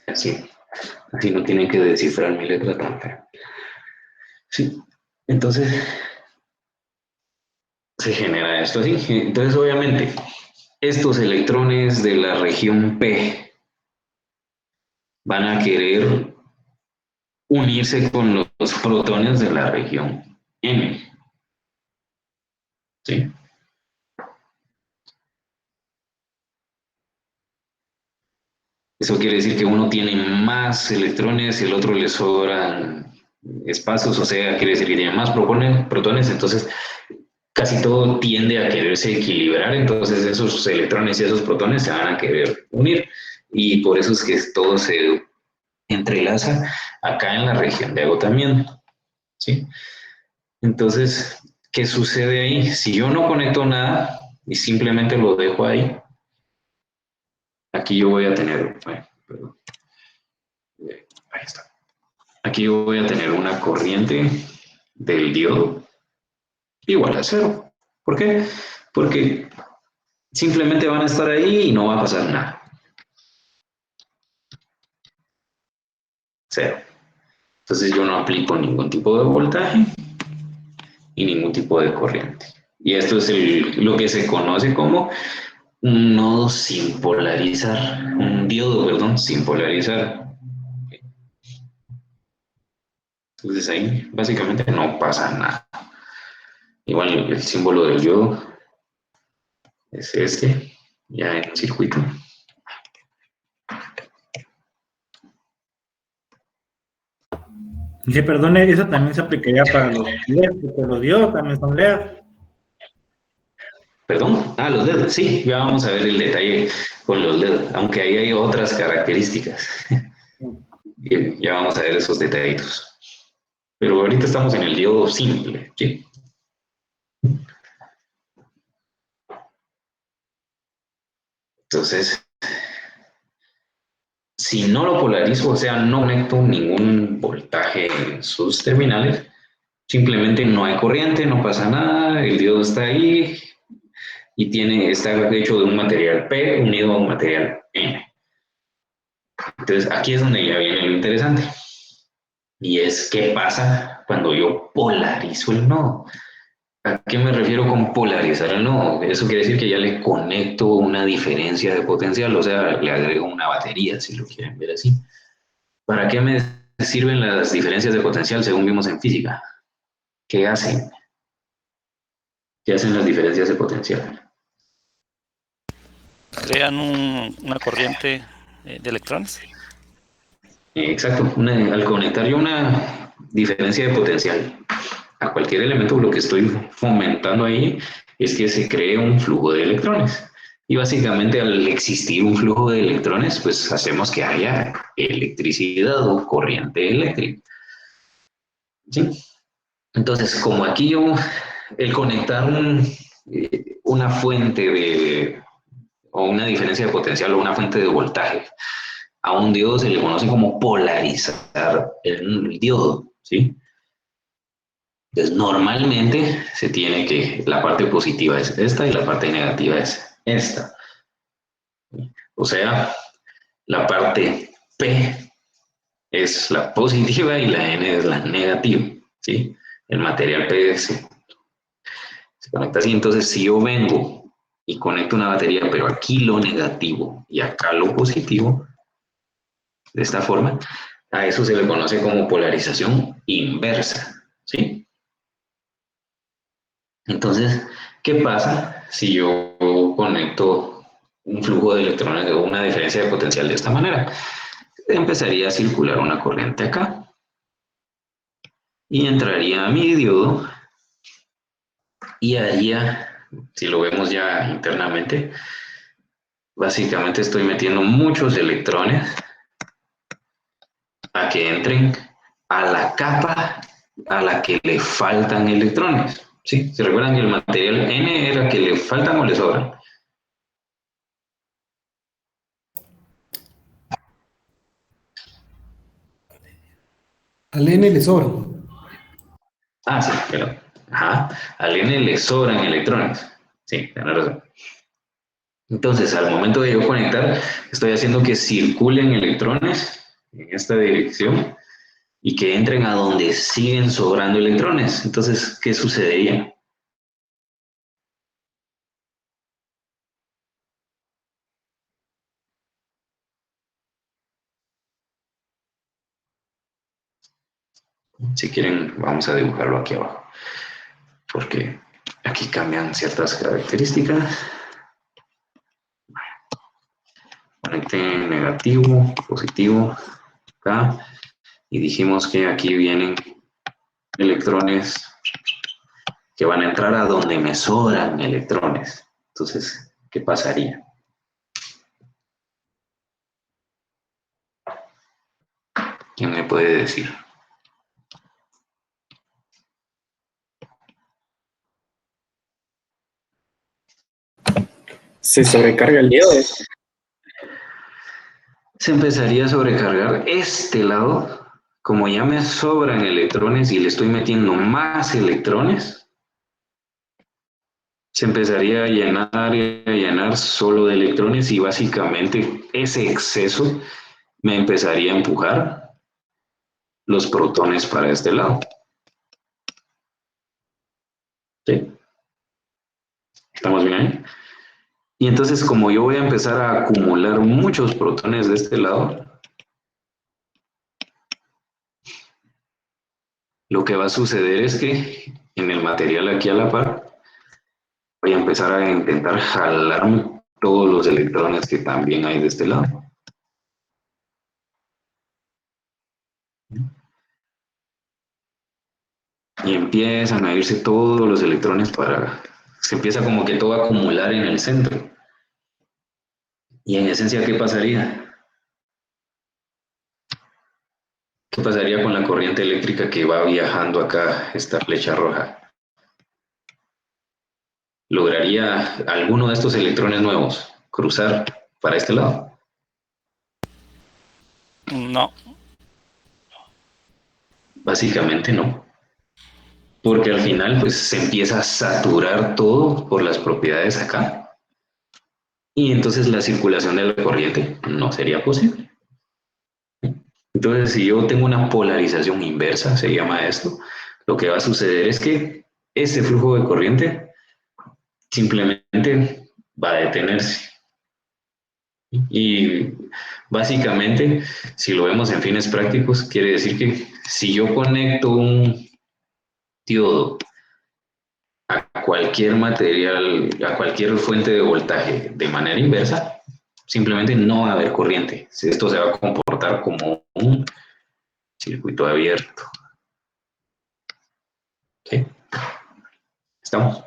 Así no tienen que descifrar mi letra tan fea. Sí, entonces se genera esto así. Entonces, obviamente, estos electrones de la región P van a querer unirse con los protones de la región M. ¿Sí? Eso quiere decir que uno tiene más electrones y el otro le sobran espacios, o sea, quiere decir que tiene más protones, entonces casi todo tiende a quererse equilibrar, entonces esos electrones y esos protones se van a querer unir y por eso es que todo se entrelaza acá en la región de agotamiento, ¿sí? Entonces, ¿qué sucede ahí? Si yo no conecto nada y simplemente lo dejo ahí, aquí yo voy a tener, bueno, perdón, ahí está. Aquí yo voy a tener una corriente del diodo igual a cero. ¿Por qué? Porque simplemente van a estar ahí y no va a pasar nada. Cero. Entonces yo no aplico ningún tipo de voltaje y ningún tipo de corriente. Y esto es lo que se conoce como un nodo sin polarizar, un diodo, perdón, sin polarizar. Entonces ahí básicamente no pasa nada. Igual el símbolo del diodo es este, ya en el circuito. Sí, perdone, eso también se aplicaría para los LED, porque los diodos también son LED. Perdón, los LED, sí, ya vamos a ver el detalle con los LED, aunque ahí hay otras características. Ya vamos a ver esos detallitos. Pero ahorita estamos en el diodo simple, ¿sí? Entonces, si no lo polarizo, o sea, no conecto ningún voltaje en sus terminales, simplemente no hay corriente, no pasa nada, el diodo está ahí y está hecho de un material P unido a un material N. Entonces, aquí es donde ya viene lo interesante. Y es qué pasa cuando yo polarizo el nodo. ¿A qué me refiero con polarizar el nodo? Eso quiere decir que ya le conecto una diferencia de potencial, o sea, le agrego una batería, si lo quieren ver así. ¿Para qué me sirven las diferencias de potencial según vimos en física? ¿Qué hacen? ¿Qué hacen las diferencias de potencial? Crean una corriente de electrones. Exacto, al conectar yo una diferencia de potencial a cualquier elemento, lo que estoy fomentando ahí es que se cree un flujo de electrones. Y básicamente al existir un flujo de electrones, pues hacemos que haya electricidad o corriente eléctrica. ¿Sí? Entonces, como aquí yo, el conectar una fuente o una diferencia de potencial o una fuente de voltaje a un diodo se le conoce como polarizar el diodo, ¿sí? Entonces, normalmente se tiene que, la parte positiva es esta y la parte negativa es esta. O sea, la parte P es la positiva y la N es la negativa, ¿sí? El material P se conecta así. Entonces, si yo vengo y conecto una batería, pero aquí lo negativo y acá lo positivo, de esta forma, a eso se le conoce como polarización inversa, ¿sí? Entonces, ¿qué pasa si yo conecto un flujo de electrones o una diferencia de potencial de esta manera? Empezaría a circular una corriente acá y entraría a mi diodo y haría, si lo vemos ya internamente, básicamente estoy metiendo muchos electrones a que entren a la capa a la que le faltan electrones. ¿Sí? ¿Se recuerdan que el material N era que le faltan o le sobran? Al N le sobran. Ah, sí, pero ajá, al N le sobran electrones. Sí, tienes razón. Entonces, al momento de yo conectar, estoy haciendo que circulen electrones en esta dirección y que entren a donde siguen sobrando electrones. Entonces, ¿qué sucedería? Si quieren, vamos a dibujarlo aquí abajo, porque aquí cambian ciertas características. Conecte negativo, positivo, acá, y dijimos que aquí vienen electrones que van a entrar a donde me sobran electrones. Entonces, ¿qué pasaría? ¿Quién me puede decir? Se sobrecarga el diodo. Se empezaría a sobrecargar este lado, como ya me sobran electrones y le estoy metiendo más electrones, se empezaría a llenar solo de electrones y básicamente ese exceso me empezaría a empujar los protones para este lado. ¿Sí? ¿Estamos bien ahí? Y entonces, como yo voy a empezar a acumular muchos protones de este lado, lo que va a suceder es que en el material aquí a la par, voy a empezar a intentar jalarme todos los electrones que también hay de este lado. Y empiezan a irse todos los electrones se empieza como que todo a acumular en el centro. Y en esencia, ¿qué pasaría? ¿Qué pasaría con la corriente eléctrica que va viajando acá, esta flecha roja? ¿Lograría alguno de estos electrones nuevos cruzar para este lado? No. Básicamente no. Porque al final pues se empieza a saturar todo por las propiedades acá. Y entonces la circulación de la corriente no sería posible. Entonces si yo tengo una polarización inversa, se llama esto, lo que va a suceder es que ese flujo de corriente simplemente va a detenerse. Y básicamente, si lo vemos en fines prácticos, quiere decir que si yo conecto un diodo a cualquier material, a cualquier fuente de voltaje de manera inversa, simplemente no va a haber corriente. Esto se va a comportar como un circuito abierto. ¿Sí? ¿Estamos?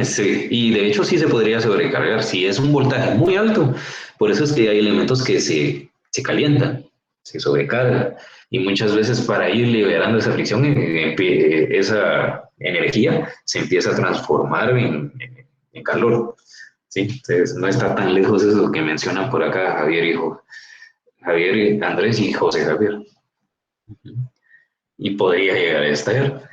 Sí, y de hecho sí se podría sobrecargar si es un voltaje muy alto. Por eso es que hay elementos que se calientan, se sobrecargan. Y muchas veces para ir liberando esa fricción, esa energía se empieza a transformar en calor. ¿Sí? Entonces no está tan lejos eso que mencionan por acá Javier, Andrés y José Javier. Y podría llegar a estallar.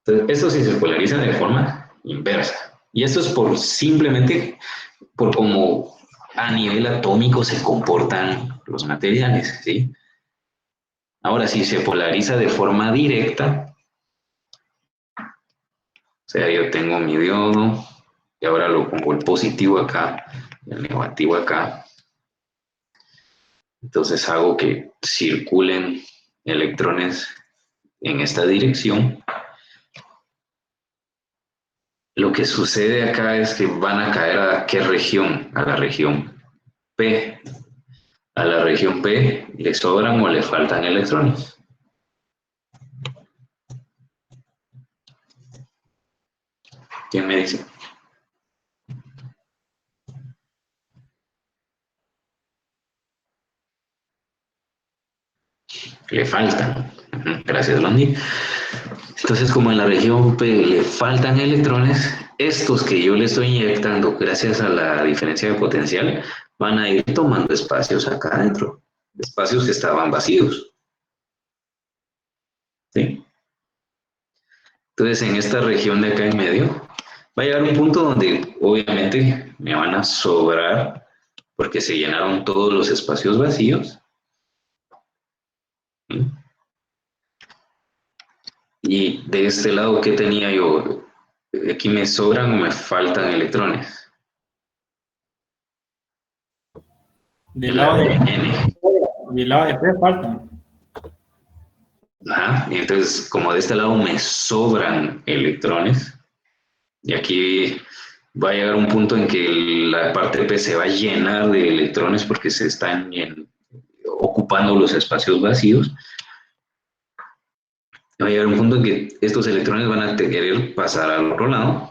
Entonces, esto sí se polariza de forma inversa. Y esto es simplemente por cómo a nivel atómico se comportan los materiales, ¿sí? Ahora, si se polariza de forma directa, o sea, yo tengo mi diodo y ahora lo pongo el positivo acá, el negativo acá. Entonces hago que circulen electrones en esta dirección. Lo que sucede acá es que van a caer ¿a qué región? A la región P. A la región P le sobran o le faltan electrones. ¿Quién me dice? Le faltan. Gracias, Londi. Entonces, como en la región P le faltan electrones, estos que yo le estoy inyectando gracias a la diferencia de potencial van a ir tomando espacios acá adentro, espacios que estaban vacíos. ¿Sí? Entonces, en esta región de acá en medio, va a llegar un punto donde obviamente me van a sobrar porque se llenaron todos los espacios vacíos. ¿Sí? Y de este lado, ¿qué tenía yo? Aquí me sobran o me faltan electrones. Del lado de N. del lado de P faltan. Ajá. Y entonces, como de este lado me sobran electrones, y aquí va a llegar un punto en que la parte P se va a llenar de electrones porque se están ocupando los espacios vacíos. Va a llegar un punto en que estos electrones van a querer pasar al otro lado,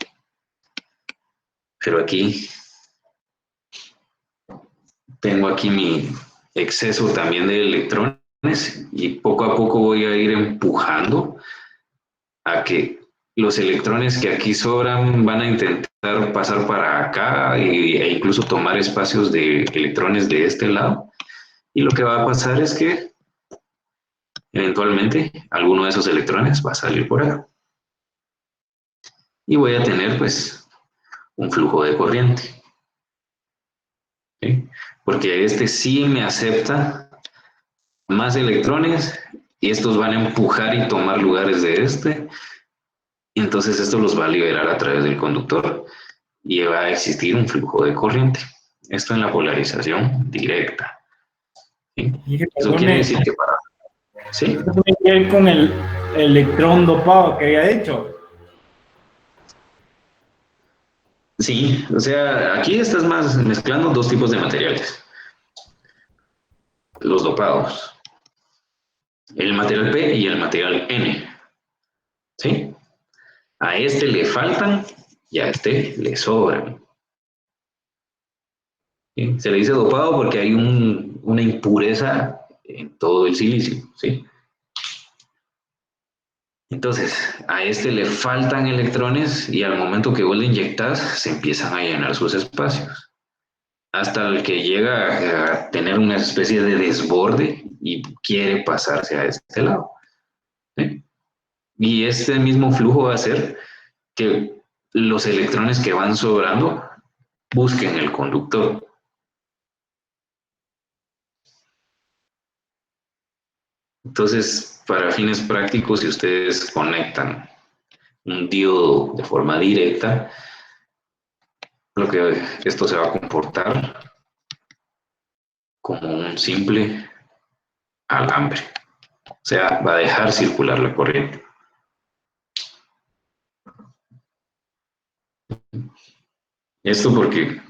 pero aquí tengo aquí mi exceso también de electrones y poco a poco voy a ir empujando a que los electrones que aquí sobran van a intentar pasar para acá e incluso tomar espacios de electrones de este lado. Y lo que va a pasar es que eventualmente alguno de esos electrones va a salir por acá. Y voy a tener pues un flujo de corriente. ¿Sí? Porque este sí me acepta más electrones y estos van a empujar y tomar lugares de este. Y entonces esto los va a liberar a través del conductor y va a existir un flujo de corriente. Esto en la polarización directa. ¿Sí? Eso quiere decir que para... ¿Sí? Esto tiene que ver con el electrón dopado que había dicho. Sí, o sea, aquí estás más mezclando dos tipos de materiales. Los dopados. El material P y el material N. ¿Sí? A este le faltan y a este le sobran. ¿Sí? Se le dice dopado porque hay una impureza en todo el silicio. ¿Sí? Entonces, a este le faltan electrones y al momento que vos le inyectas, se empiezan a llenar sus espacios. Hasta el que llega a tener una especie de desborde y quiere pasarse a este lado. ¿Sí? Y este mismo flujo va a hacer que los electrones que van sobrando busquen el conductor. Entonces, para fines prácticos, si ustedes conectan un diodo de forma directa, lo que esto se va a comportar como un simple alambre. O sea, va a dejar circular la corriente. Esto porque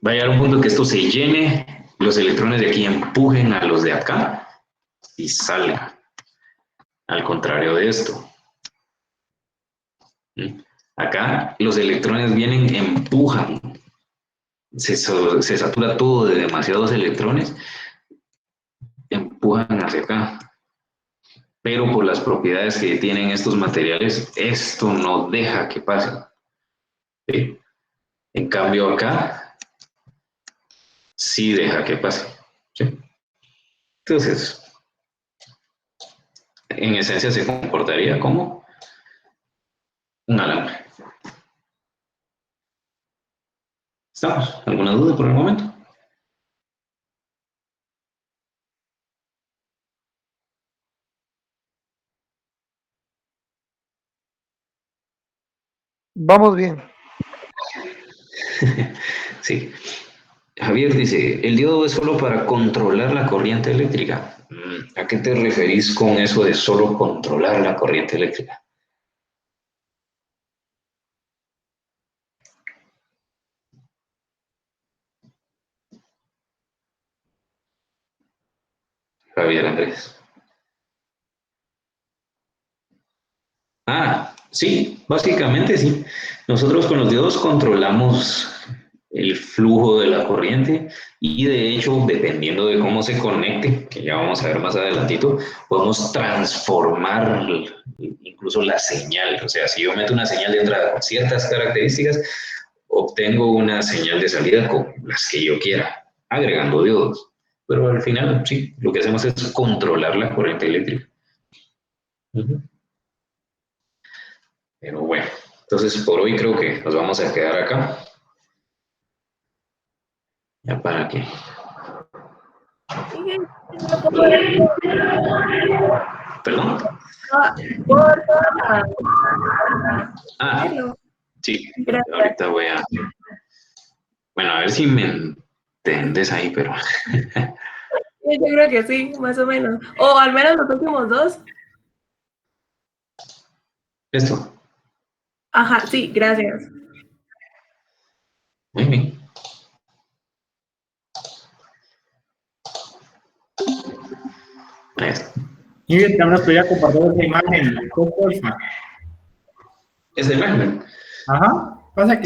va a llegar un punto que esto se llene, los electrones de aquí empujen a los de acá y salgan. al contrario de esto. Acá los electrones vienen, empujan, se satura todo de demasiados electrones, empujan hacia acá. Pero por las propiedades que tienen estos materiales, esto no deja que pase. ¿Sí? En cambio acá, sí deja que pase. ¿Sí? Entonces, en esencia se comportaría como un alambre. ¿Estamos? ¿Alguna duda por el momento? Vamos bien. Sí. Javier dice, el diodo es solo para controlar la corriente eléctrica. ¿A qué te referís con eso de solo controlar la corriente eléctrica? Javier Andrés. Sí, básicamente sí. Nosotros con los diodos controlamos el flujo de la corriente y de hecho, dependiendo de cómo se conecte, que ya vamos a ver más adelantito, podemos transformar incluso la señal. O sea, si yo meto una señal de entrada con ciertas características, obtengo una señal de salida con las que yo quiera, agregando diodos. Pero al final, sí, lo que hacemos es controlar la corriente eléctrica. Pero bueno, entonces por hoy creo que nos vamos a quedar acá. Ya para que... ¿Perdón? Sí, Gracias. ahorita voy a... Bueno, a ver si me entendés ahí, pero... Yo creo que sí, más o menos. O al menos los últimos dos. Esto. Ajá, sí, gracias. Muy bien. Ahí está. Y también podría compartir esa imagen. Porfa. Es de imagen. Ajá. Pasa que